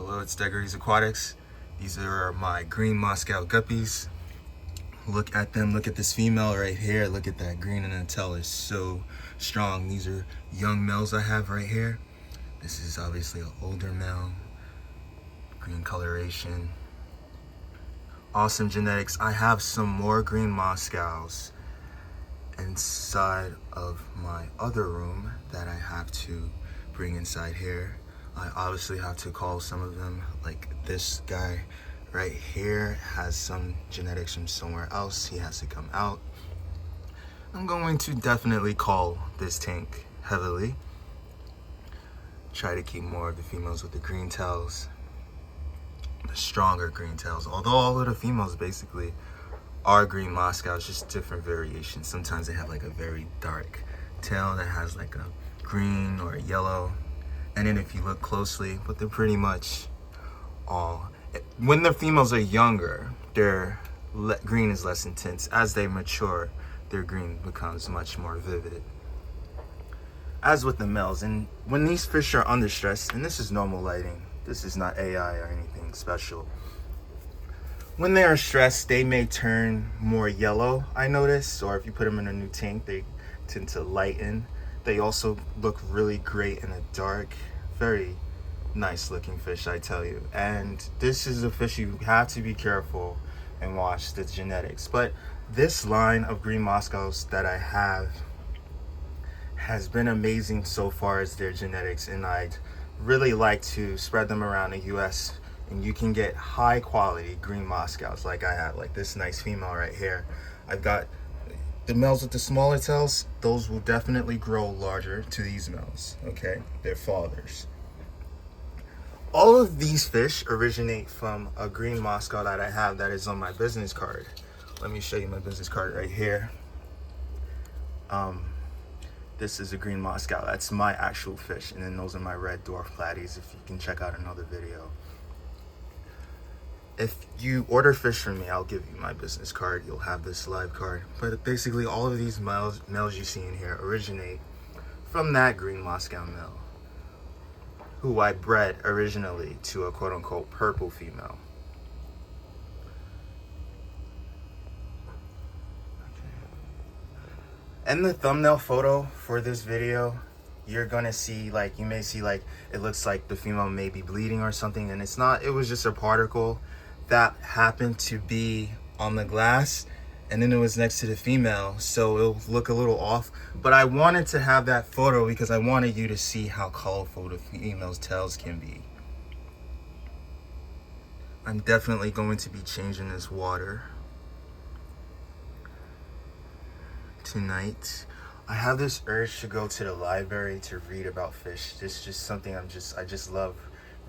Hello, it's Green Aquatics. These are my Green Moscow Guppies. Look at them, look at this female right here. Look at that green, and the tail is so strong. These are young males I have right here. This is obviously an older male. Green coloration. Awesome genetics. I have some more Green Moscows inside of my other room that I have to bring inside here. I obviously have to call some of them, like this guy right here has some genetics from somewhere else. He has to come out. I'm going to definitely call this tank heavily. Try to keep more of the females with the green tails, the stronger green tails. Although all of the females basically are Green Moscows, just different variations. Sometimes they have like a very dark tail that has like a green or a yellow. And then if you look closely, but they're pretty much all, when the females are younger, their green is less intense. As they mature, their green becomes much more vivid. As with the males, and when these fish are under stress, and this is normal lighting, this is not AI or anything special. When they are stressed, they may turn more yellow, I notice, or if you put them in a new tank, they tend to lighten. They also look really great in the dark. Very nice looking fish, I tell you. And this is a fish you have to be careful and watch the genetics. But this line of Green Moscows that I have has been amazing so far as their genetics, and I'd really like to spread them around the US, and you can get high quality Green Moscows like I have, like this nice female right here. I've got the males with the smaller tails. Those will definitely grow larger to these males, okay? They're fathers. All of these fish originate from a Green Moscow that I have that is on my business card. Let me show you my business card right here. This is a Green Moscow. That's my actual fish. And then those are my red dwarf platies, if you can check out another video. If you order fish from me, I'll give you my business card. You'll have this live card. But basically all of these males you see in here originate from that Green Moscow male, who I bred originally to a quote-unquote purple female. In the thumbnail photo for this video, you're gonna see, like, you may see like it looks like the female may be bleeding or something, and it's not. It was just a particle that happened to be on the glass, and then it was next to the female, so it'll look a little off. But I wanted to have that photo because I wanted you to see how colorful the female's tails can be. I'm definitely going to be changing this water tonight. I have this urge to go to the library to read about fish. This is just something I just love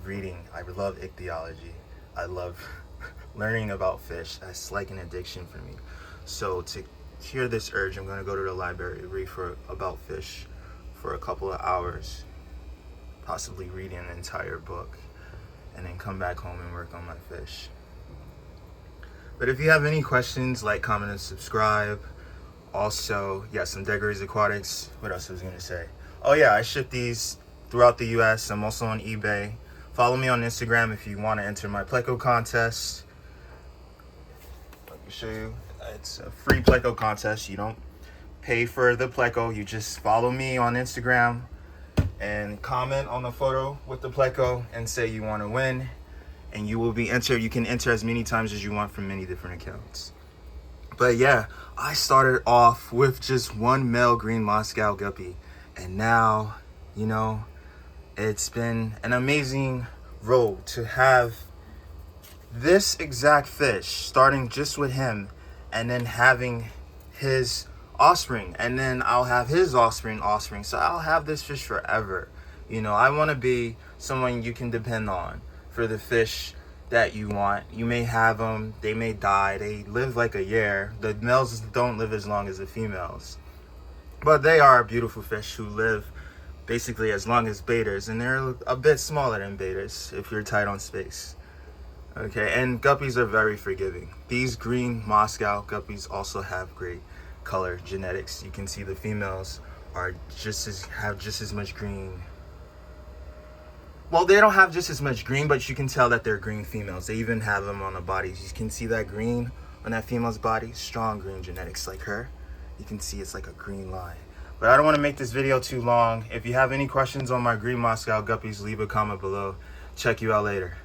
reading. I love ichthyology. I love learning about fish. That's like an addiction for me. So to hear this urge, I'm gonna go to the library, read about fish for a couple of hours, possibly reading an entire book, and then come back home and work on my fish. But if you have any questions, like, comment, and subscribe. Also, yes, I'm Green Aquatics. What else was I gonna say? Oh yeah, I ship these throughout the US. I'm also on eBay. Follow me on Instagram if you want to enter my Pleco contest. Let me show you. It's a free Pleco contest. You don't pay for the Pleco. You just follow me on Instagram and comment on the photo with the Pleco and say you want to win, and you will be entered. You can enter as many times as you want from many different accounts. But yeah, I started off with just one male Green Moscow Guppy, and now, you know, it's been an amazing road to have this exact fish, starting just with him, and then having his offspring, and then I'll have his offspring. So I'll have this fish forever. You know, I want to be someone you can depend on for the fish that you want. You may have them, they may die, they live like a year. The males don't live as long as the females, but they are beautiful fish who live basically as long as betas, and they're a bit smaller than betas if you're tight on space. Okay, and guppies are very forgiving. These Green Moscow Guppies also have great color genetics. You can see the females are have just as much green well, they don't have just as much green, but you can tell that they're green females. They even have them on the bodies. You can see that green on that female's body. Strong green genetics like her. You can see it's like a green line. But I don't want to make this video too long. If you have any questions on my Green Moscow Guppies, leave a comment below. Check you out later.